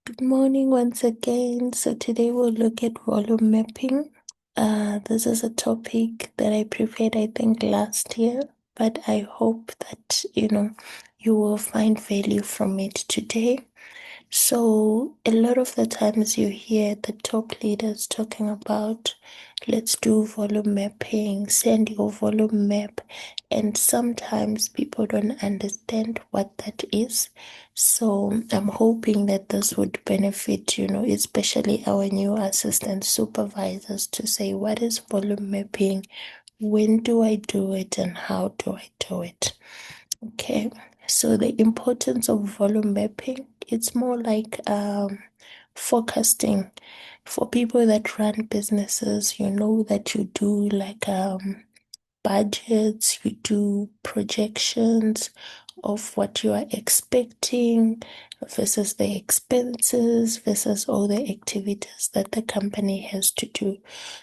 Good morning once again. So today we'll look at volume mapping. This is a topic that I prepared, I think, last year, but I hope that, you will find value from it today. So a lot of the times you hear the top leaders talking about, let's do volume mapping, send your volume map. And sometimes people don't understand what that is. So I'm hoping that this would benefit, especially our new assistant supervisors to say, what is volume mapping? When do I do it and how do I do it? Okay, so the importance of volume mapping, it's more like forecasting. For people that run businesses, you know that you do like budgets, you do projections of what you are expecting versus the expenses versus all the activities that the company has to do.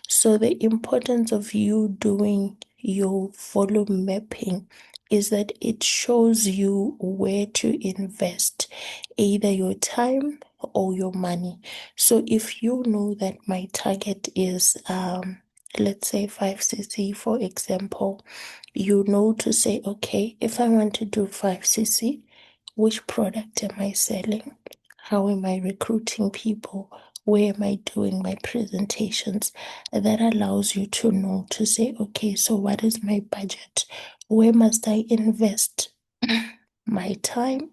So the importance of you doing your volume mapping is that it shows you where to invest either your time or your money. So if you know that my target is let's say 5cc, for example, you know to say, okay, if I want to do 5cc, which product am I selling? How am I recruiting people? Where am I doing my presentations? That allows you to know to say, okay, so what is my budget? Where must I invest my time?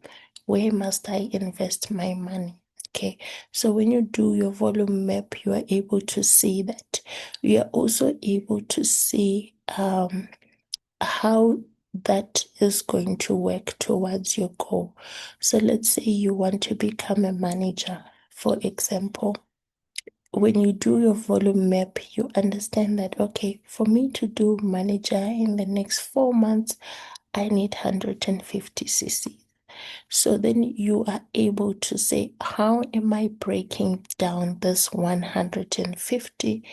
Where must I invest my money? Okay, so when you do your volume map, you are able to see that. You are also able to see how that is going to work towards your goal. So let's say you want to become a manager, for example. When you do your volume map, you understand that, okay, for me to do manager in the next 4 months, I need 150cc. So then you are able to say, how am I breaking down this 150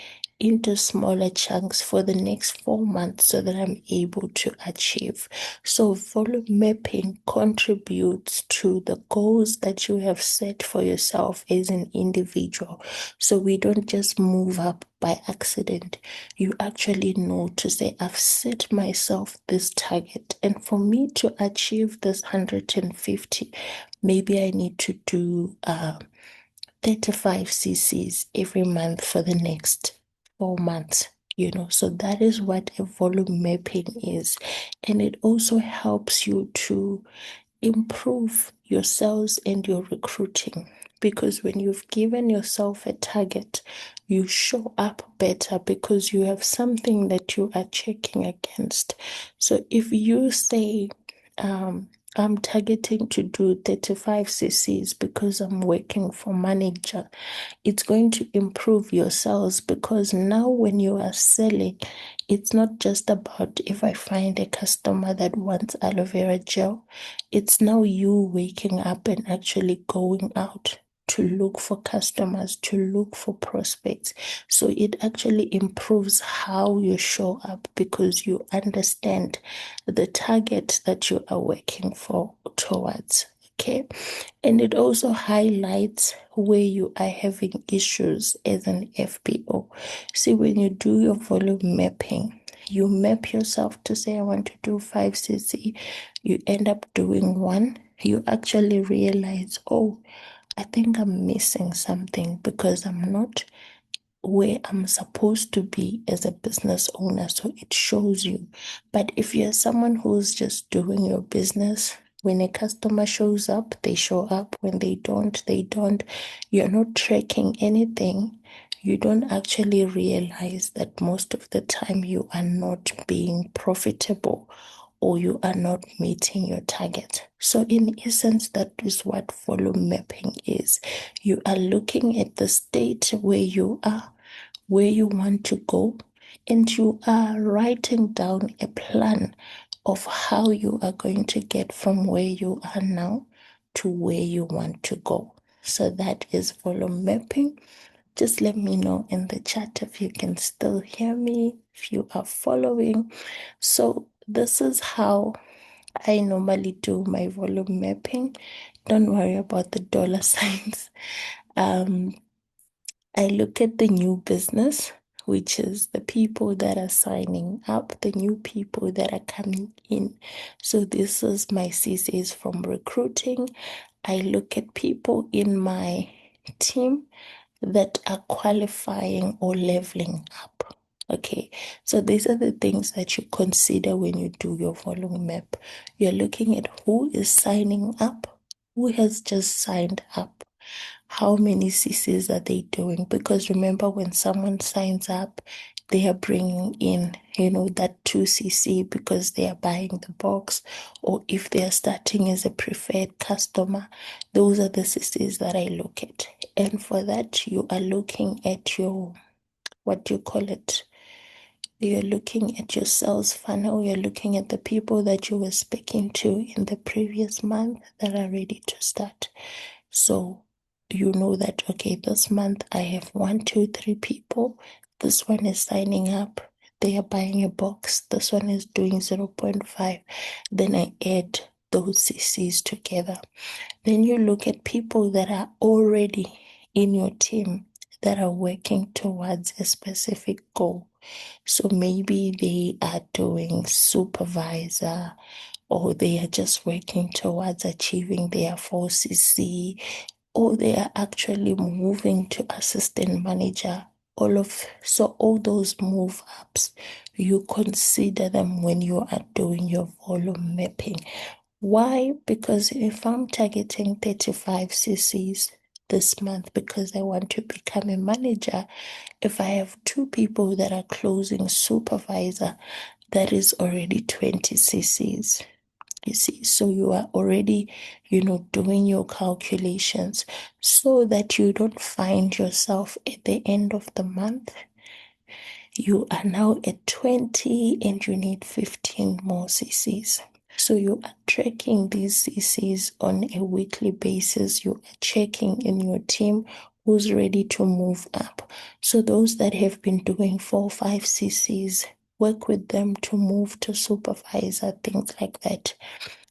into smaller chunks for the next 4 months so that I'm able to achieve? So volume mapping contributes to the goals that you have set for yourself as an individual. So we don't just move up by accident. You actually know to say, I've set myself this target, and for me to achieve this 150, maybe I need to do 35 cc's every month for the next 4 months. So that is what a volume mapping is. And it also helps you to improve your sales and your recruiting, because when you've given yourself a target, you show up better because you have something that you are checking against. So if you say, I'm targeting to do 35 cc's because I'm working for manager, it's going to improve your sales, because now when you are selling, it's not just about if I find a customer that wants aloe vera gel. It's now you waking up and actually going out to look for customers, to look for prospects. So it actually improves how you show up because you understand the target that you are working for towards. Okay. And it also highlights where you are having issues as an FPO. See, when you do your volume mapping, you map yourself to say, I want to do 5cc. You end up doing one. You actually realize, oh, I think I'm missing something because I'm not where I'm supposed to be as a business owner. So it shows you. But if you're someone who's just doing your business, when a customer shows up, they show up. When they don't, they don't. You're not tracking anything. You don't actually realize that most of the time you are not being profitable or you are not meeting your target. So in essence, that is what volume mapping is. You are looking at the state where you are, where you want to go, and you are writing down a plan of how you are going to get from where you are now to where you want to go. So that is volume mapping. Just let me know in the chat if you can still hear me, if you are following. So this is how I normally do my volume mapping. don't worry about the dollar signs. Um, I look at the new business, which is the people that are signing up, the new people that are coming in. So this is my CCs from recruiting. I look at people in my team that are qualifying or leveling up. Okay, so these are the things that you consider when you do your volume map. You're looking at who is signing up, who has just signed up, how many CCs are they doing? Because remember, when someone signs up, they are bringing in, that 2cc because they are buying the box, or if they are starting as a preferred customer, those are the CCs that I look at. And for that, you are looking at your, what do you call it? You're looking at your sales funnel. You're looking at the people that you were speaking to in the previous month that are ready to start. So you know that, okay, this month I have 1, 2, 3 people. This one is signing up. They are buying a box. This one is doing 0.5. Then I add those CCs together. Then you look at people that are already in your team that are working towards a specific goal. So maybe they are doing supervisor, or they are just working towards achieving their 4cc, or they are actually moving to assistant manager. So all those move ups, you consider them when you are doing your volume mapping. Why? Because if I'm targeting 35 CCs this month because I want to become a manager, if I have 2 people that are closing supervisor, that is already 20 CCs. You see, so you are already, doing your calculations so that you don't find yourself at the end of the month. You are now at 20 and you need 15 more CCs. So you are tracking these CCs on a weekly basis. You are checking in your team who's ready to move up. So those that have been doing 4, 5 CCs, work with them to move to supervisor, things like that.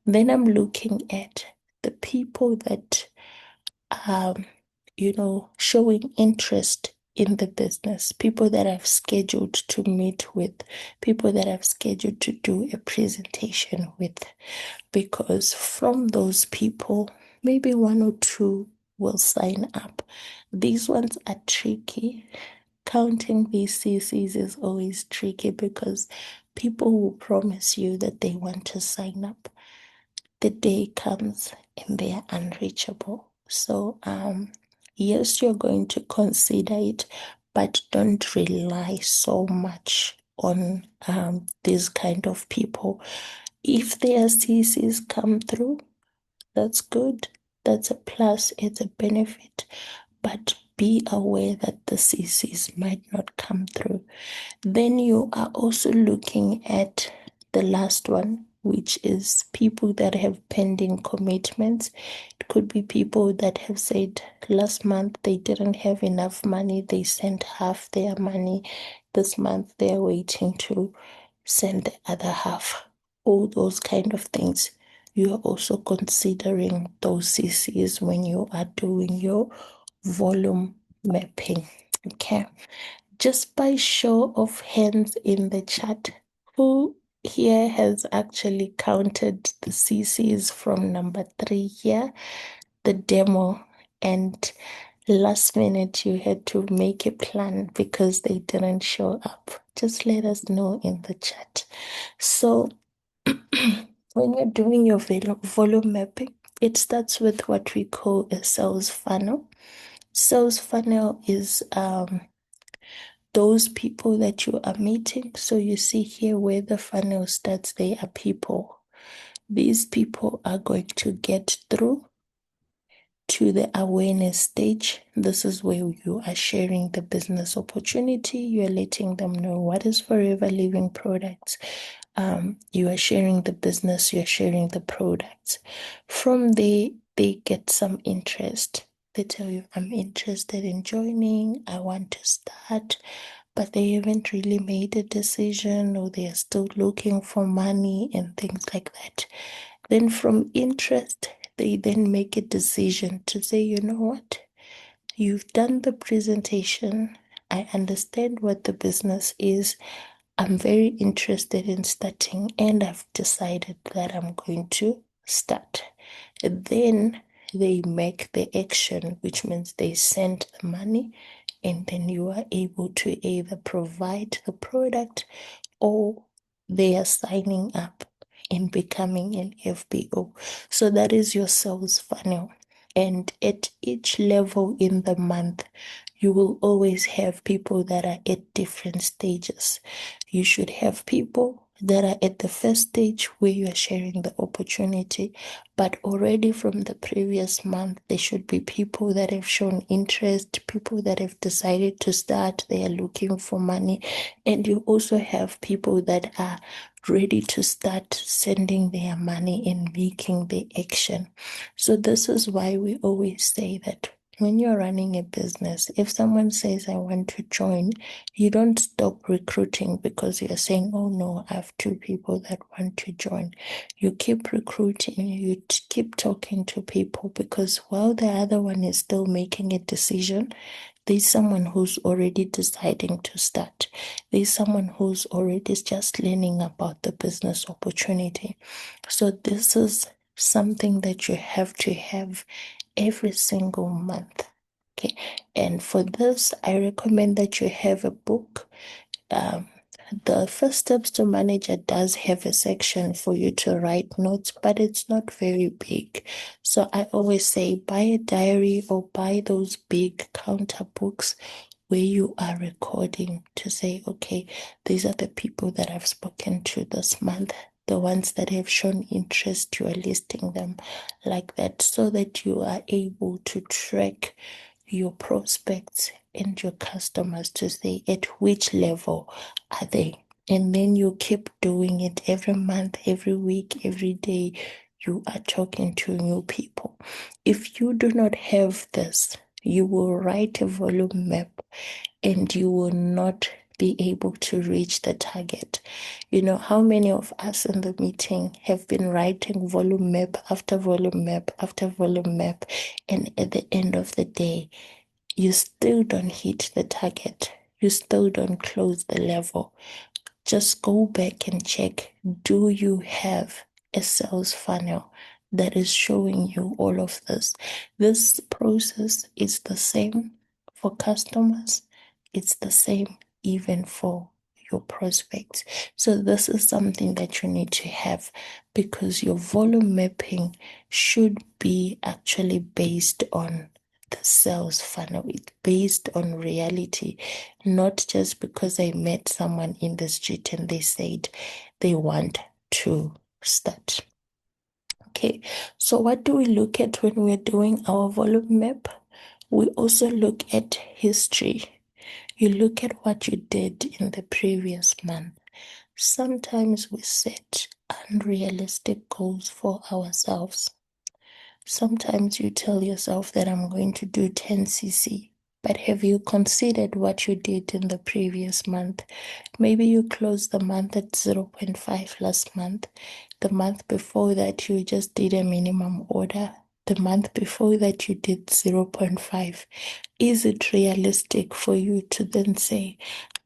Then I'm looking at the people that are, showing interest in the business, people that I've scheduled to meet with, people that I've scheduled to do a presentation with. Because from those people, maybe 1 or 2 will sign up. These ones are tricky. Counting these CCs is always tricky because people will promise you that they want to sign up. The day comes and they are unreachable. So, yes, you're going to consider it, but don't rely so much on these kind of people. If their CCs come through, that's good. That's a plus, it's a benefit. But be aware that the CCs might not come through. Then you are also looking at the last one, which is people that have pending commitments. It could be people that have said last month they didn't have enough money, they sent half their money. This month they're waiting to send the other half. All those kind of things. You are also considering those CCs when you are doing your volume mapping. Okay. Just by show of hands in the chat, who here has actually counted the CCs from number 3 here, the demo, and last minute you had to make a plan because they didn't show up? Just let us know in the chat. So when you're doing your volume mapping, it starts with what we call a sales funnel. Sales funnel is those people that you are meeting. So you see here where the funnel starts, they are people. These people are going to get through to the awareness stage. This is where you are sharing the business opportunity. You're letting them know what is Forever Living products. You are sharing the business, you're sharing the products. From there, they get some interest. They tell you, I'm interested in joining, I want to start, but they haven't really made a decision, or they are still looking for money and things like that. Then from interest, they then make a decision to say, you know what? You've done the presentation. I understand what the business is. I'm very interested in starting, and I've decided that I'm going to start. Then they make the action, which means they send the money, and then you are able to either provide the product or they are signing up and becoming an FBO. So that is your sales funnel. And at each level in the month, you will always have people that are at different stages. You should have people that are at the first stage where you are sharing the opportunity, but already from the previous month, there should be people that have shown interest, people that have decided to start, they are looking for money, and you also have people that are ready to start sending their money and making the action. So this is why we always say that when you're running a business, if someone says, I want to join, you don't stop recruiting because you're saying, oh no, I have two people that want to join. You keep recruiting, you keep talking to people, because while the other one is still making a decision, there's someone who's already deciding to start. There's someone who's already just learning about the business opportunity. So this is something that you have to have every single month. Okay. And for this, I recommend that you have a book. Um, the First Steps to Manager does have a section for you to write notes, but it's not very big. So I always say buy a diary or buy those big counter books where you are recording to say, okay, these are the people that I've spoken to this month. The ones that have shown interest, you are listing them like that so that you are able to track your prospects and your customers to say at which level are they. And then you keep doing it every month, every week, every day. You are talking to new people. If you do not have this, you will write a volume map and you will not be able to reach the target. You know, how many of us in the meeting have been writing volume map after volume map after volume map, and at the end of the day, you still don't hit the target. You still don't close the level. Just go back and check, do you have a sales funnel that is showing you all of this? This process is the same for customers. It's the same even for your prospects. So this is something that you need to have, because your volume mapping should be actually based on the sales funnel. It's based on reality, not just because I met someone in the street and they said they want to start. Okay, so what do we look at when we're doing our volume map? We also look at history. You look at what you did in the previous month. Sometimes we set unrealistic goals for ourselves. Sometimes you tell yourself that I'm going to do 10 cc, but have you considered what you did in the previous month? Maybe you closed the month at zero point 0.5 last month. The month before that, you just did a minimum order. The month before that, you did zero point 0.5. Is it realistic for you to then say,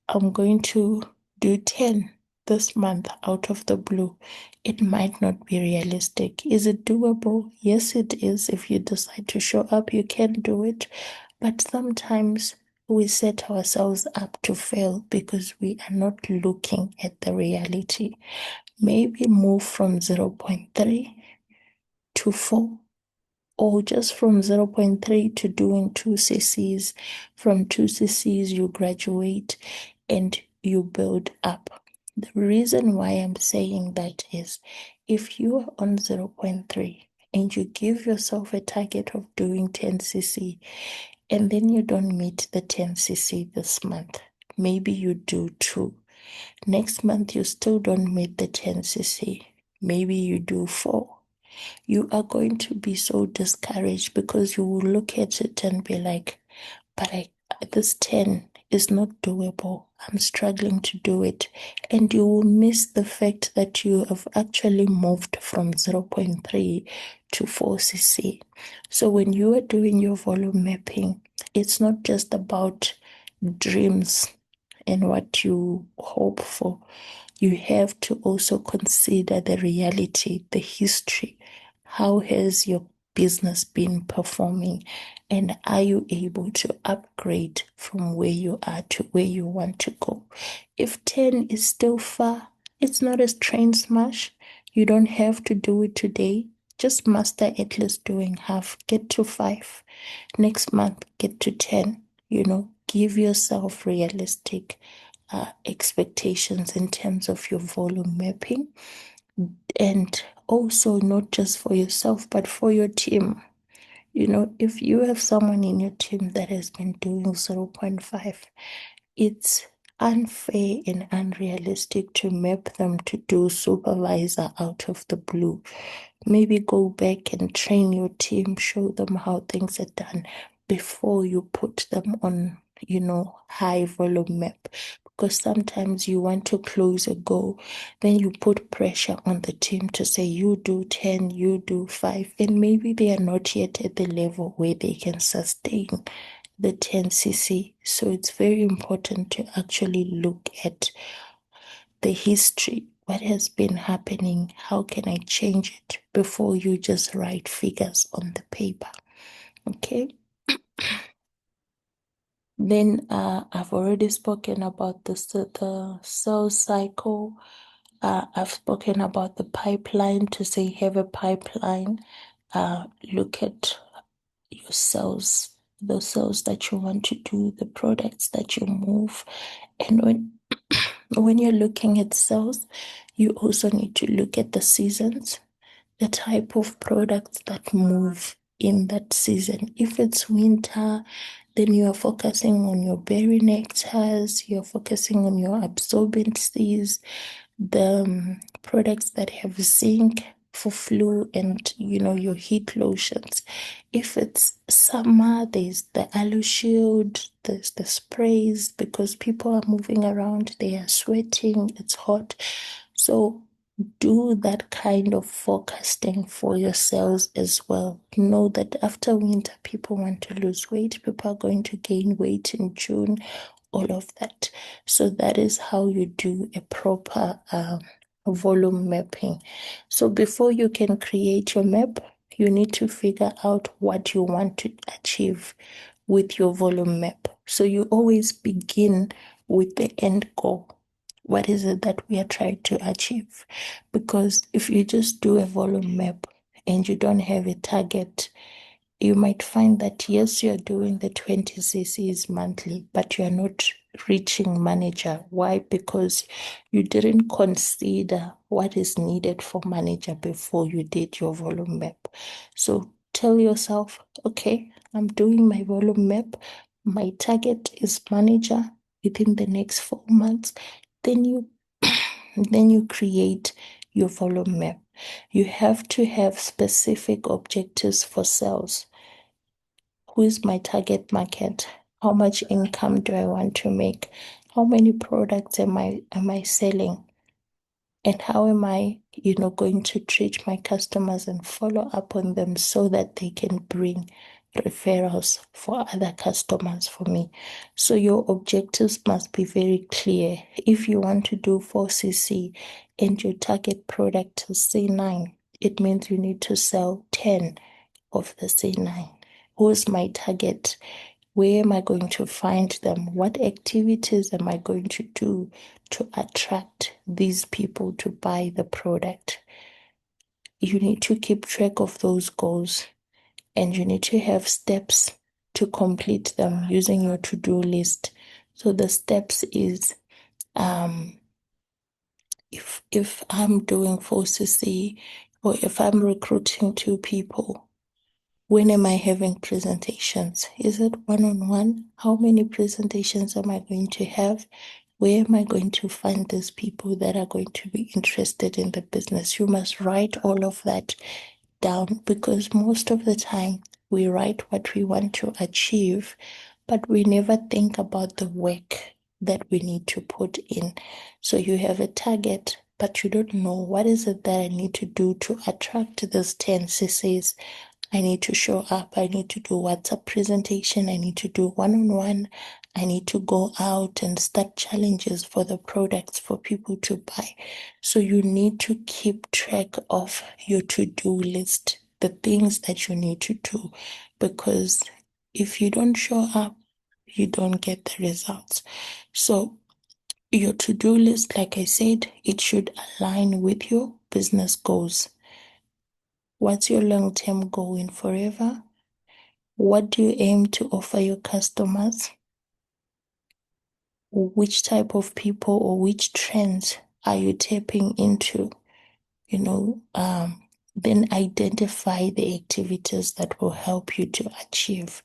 I'm going to do 10 this month out of the blue? It might not be realistic. Is it doable? Yes, it is. If you decide to show up, you can do it. But sometimes we set ourselves up to fail because we are not looking at the reality. Maybe move from zero point 0.3 to 4, or just from zero point 0.3 to doing 2 cc's. From 2 cc's, you graduate and you build up. The reason why I'm saying that is if you are on zero point 0.3 and you give yourself a target of doing 10 cc, and then you don't meet the 10 cc this month, maybe you do 2. Next month, you still don't meet the 10 cc, maybe you do 4. You are going to be so discouraged because you will look at it and be like, but this 10 is not doable. I'm struggling to do it. And you will miss the fact that you have actually moved from zero point 0.3 to 4cc. So when you are doing your volume mapping, it's not just about dreams and what you hope for. You have to also consider the reality, the history. How has your business been performing? And are you able to upgrade from where you are to where you want to go? If 10 is still far, it's not a train smash. You don't have to do it today. Just master at least doing half. Get to 5. Next month, get to 10. Give yourself realistic expectations in terms of your volume mapping, and also not just for yourself but for your team. If you have someone in your team that has been doing zero point 0.5, it's unfair and unrealistic to map them to do supervisor out of the blue. Maybe go back and train your team, show them how things are done before you put them on, high volume map. Because sometimes you want to close a goal, then you put pressure on the team to say, you do 10, you do 5, and maybe they are not yet at the level where they can sustain the 10cc. So it's very important to actually look at the history. What has been happening? How can I change it before you just write figures on the paper? Okay. Then I've already spoken about the sales cycle. I've spoken about the pipeline to say have a pipeline. Look at your sales, the sales that you want to do, the products that you move. And when you're looking at sales, you also need to look at the seasons, the type of products that move in that season. If it's winter, then you are focusing on your berry nectars, you're focusing on your absorbencies, the products that have zinc for flu, and your heat lotions. If it's summer, there's the Alu Shield, there's the sprays, because people are moving around, they are sweating, it's hot. So do that kind of forecasting for yourselves as well. Know that after winter, people want to lose weight, people are going to gain weight in June, all of that. So that is how you do a proper volume mapping. So before you can create your map, you need to figure out what you want to achieve with your volume map. So you always begin with the end goal. What is it that we are trying to achieve? Because if you just do a volume map and you don't have a target, you might find that yes, you're doing the 20 cc's monthly, but you're not reaching manager. Why? Because you didn't consider what is needed for manager before you did your volume map. So tell yourself, okay, I'm doing my volume map. My target is manager within the next 4 months. Then you create your volume map. You have to have specific objectives for sales. Who is my target market? How much income do I want to make? How many products am I selling? And how am I, going to treat my customers and follow up on them so that they can bring referrals for other customers for me? So your objectives must be very clear. If you want to do 4cc and your target product is C9, it means you need to sell 10 of the C9. Who's my target? Where am I going to find them? What activities am I going to do to attract these people to buy the product? You need to keep track of those goals, and you need to have steps to complete them using your to-do list. So the steps is if I'm doing 4cc, or if I'm recruiting 2 people, when am I having presentations? Is it one-on-one? How many presentations am I going to have? Where am I going to find these people that are going to be interested in the business? You must write all of that down, because most of the time we write what we want to achieve, but we never think about the work that we need to put in. So you have a target, but you don't know what is it that I need to do to attract this 10 cc's. I need to show up. I need to do WhatsApp presentation. I need to do one-on-one. I need to go out and start challenges for the products for people to buy. So you need to keep track of your to-do list, the things that you need to do, because if you don't show up, you don't get the results. So your to-do list, like I said, it should align with your business goals. What's your long-term goal in forever? What do you aim to offer your customers? Which type of people or which trends are you tapping into? You know, then identify the activities that will help you to achieve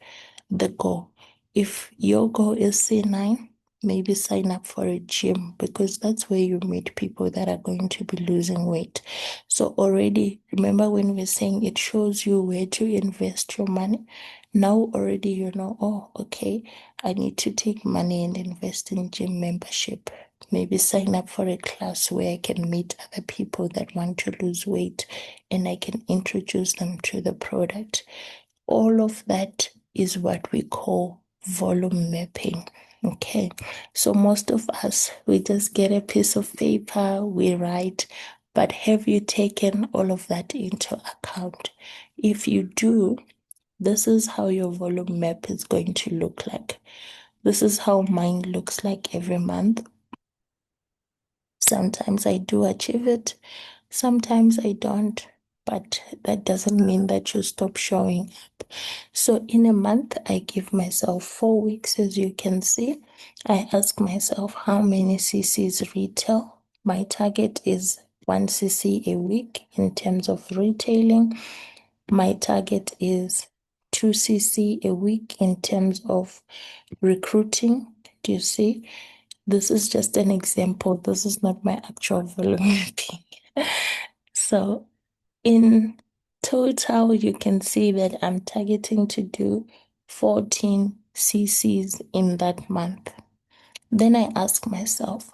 the goal. If your goal is C9, maybe sign up for a gym, because that's where you meet people that are going to be losing weight. So already, remember when we're saying it shows you where to invest your money? Now already you know, oh, okay, I need to take money and invest in gym membership. Maybe sign up for a class where I can meet other people that want to lose weight and I can introduce them to the product. All of that is what we call volume mapping. Okay, so most of us, we just get a piece of paper, we write, but have you taken all of that into account? If you do, this is how your volume map is going to look like. This is how mine looks like every month. Sometimes I do achieve it, sometimes I don't, but that doesn't mean that you stop showing up. So in a month, I give myself 4 weeks, as you can see. I ask myself how many cc's retail. My target is 1 cc a week in terms of retailing. My target is 2 cc a week in terms of recruiting. Do you see? This is just an example. This is not my actual volume mapping. So in total, you can see that I'm targeting to do 14 cc's in that month. Then I ask myself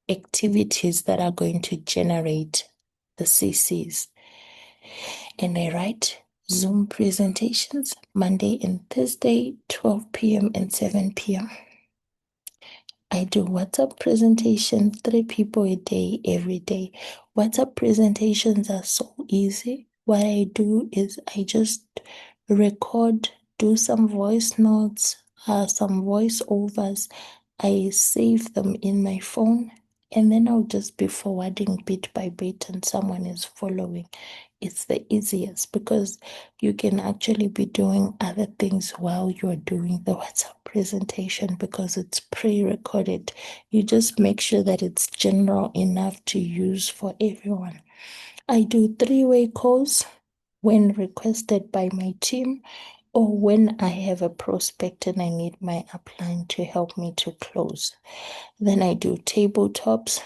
activities that are going to generate the cc's. And I write Zoom presentations Monday and Thursday, 12 p.m. and 7 p.m. I do WhatsApp presentation, 3 people a day, every day. WhatsApp presentations are so easy. What I do is I just record, do some voice notes, some voiceovers. I save them in my phone, and then I'll just be forwarding bit by bit, and someone is following. It's the easiest because you can actually be doing other things while you're doing the WhatsApp presentation because it's pre-recorded. You just make sure that it's general enough to use for everyone. I do three-way calls when requested by my team or when I have a prospect and I need my upline to help me to close. Then I do tabletops.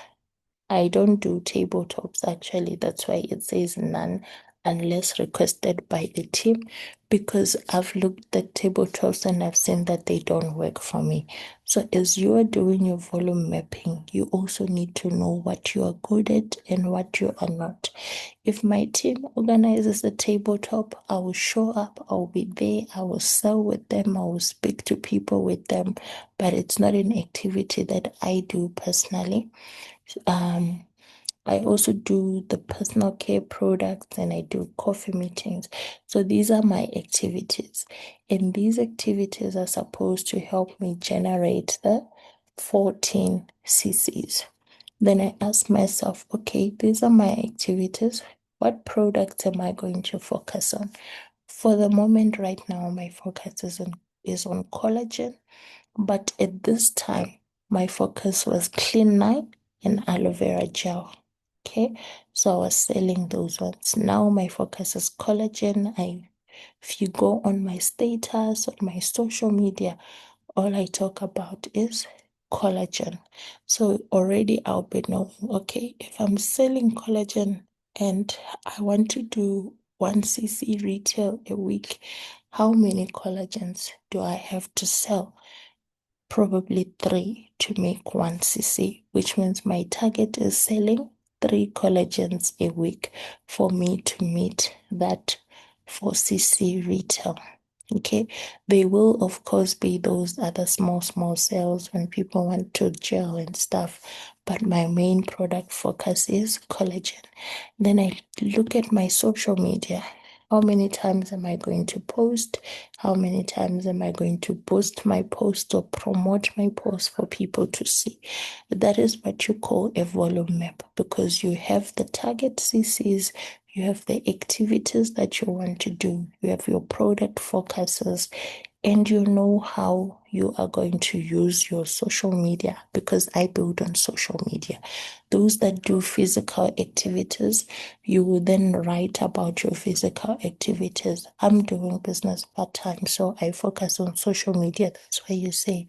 I don't do tabletops actually. That's why it says none unless requested by the team, because I've looked at tabletops and I've seen that they don't work for me. So as you are doing your volume mapping, you also need to know what you are good at and what you are not. If my team organizes a tabletop, I will show up, I'll be there, I will sell with them, I will speak to people with them, but it's not an activity that I do personally. Um, I also do the personal care products and I do coffee meetings. So these are my activities. And these activities are supposed to help me generate the 14 cc's. Then I ask myself, okay, these are my activities. What products am I going to focus on? For the moment right now, my focus is on collagen. But at this time, my focus was clean night and aloe vera gel. Okay, so I was selling those ones. Now my focus is collagen. If you go on my status on my social media, all I talk about is collagen. So already I'll be knowing, okay, if I'm selling collagen and I want to do 1 cc retail a week, how many collagens do I have to sell? Probably 3 to make 1 cc, which means my target is selling 3 collagens a week for me to meet that 4 cc retail. Okay, there will of course be those other small sales when people want to gel and stuff, but my main product focus is collagen. Then I look at my social media. How many times am I going to post? How many times am I going to post my post or promote my post for people to see? That is what you call a volume map, because you have the target CCs, you have the activities that you want to do, you have your product focuses, and you know how you are going to use your social media, because I build on social media. Those that do physical activities, you will then write about your physical activities. I'm doing business part-time, so I focus on social media. That's why you say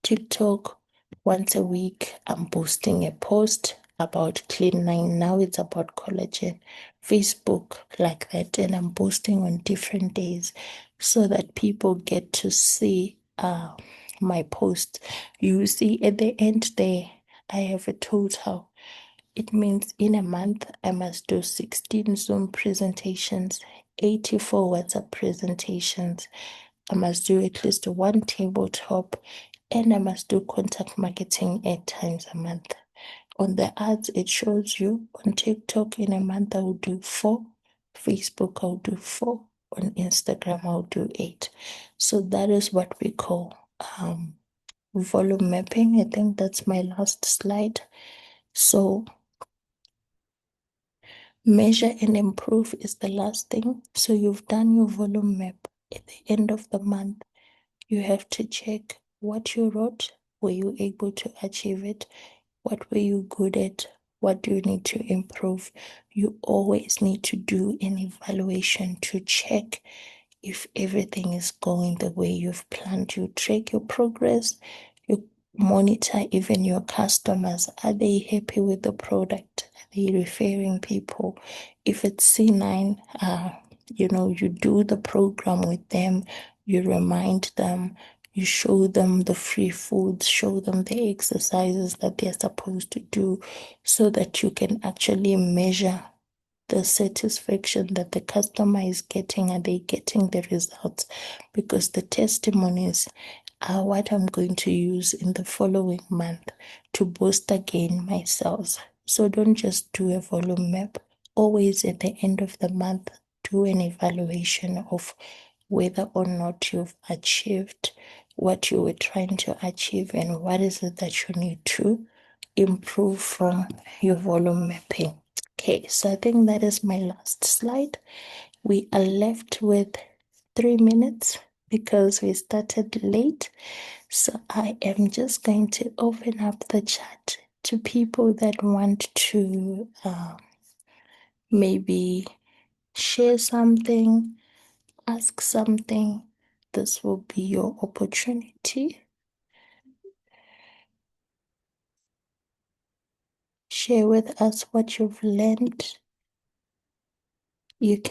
TikTok, once a week, I'm posting a post about Clean 9. Now it's about collagen. Facebook, like that. And I'm posting on different days so that people get to see my post. You see at the end there, I have a total. It means in a month, I must do 16 Zoom presentations, 84 WhatsApp presentations. I must do at least one tabletop, and I must do contact marketing 8 times a month. On the ads, it shows you on TikTok in a month, I will do 4. Facebook, I'll do 4. On Instagram, I'll do 8. So that is what we call volume mapping. I think that's my last slide. So measure and improve is the last thing. So you've done your volume map. At the end of the month, you have to check what you wrote. Were you able to achieve it? What were you good at? What do you need to improve? You always need to do an evaluation to check if everything is going the way you've planned. You track your progress, you monitor even your customers. Are they happy with the product? Are they referring people? If it's C9, you do the program with them, you remind them, you show them the free foods, show them the exercises that they're supposed to do so that you can actually measure the satisfaction that the customer is getting. Are they getting the results? Because the testimonies are what I'm going to use in the following month to boost again my sales. So don't just do a volume map. Always at the end of the month, do an evaluation of whether or not you've achieved what you were trying to achieve and what is it that you need to improve from your volume mapping. Okay, so I think that is my last slide. We are left with 3 minutes because we started late. So I am just going to open up the chat to people that want to maybe share something, ask something. This will be your opportunity. Share with us what you've learned. You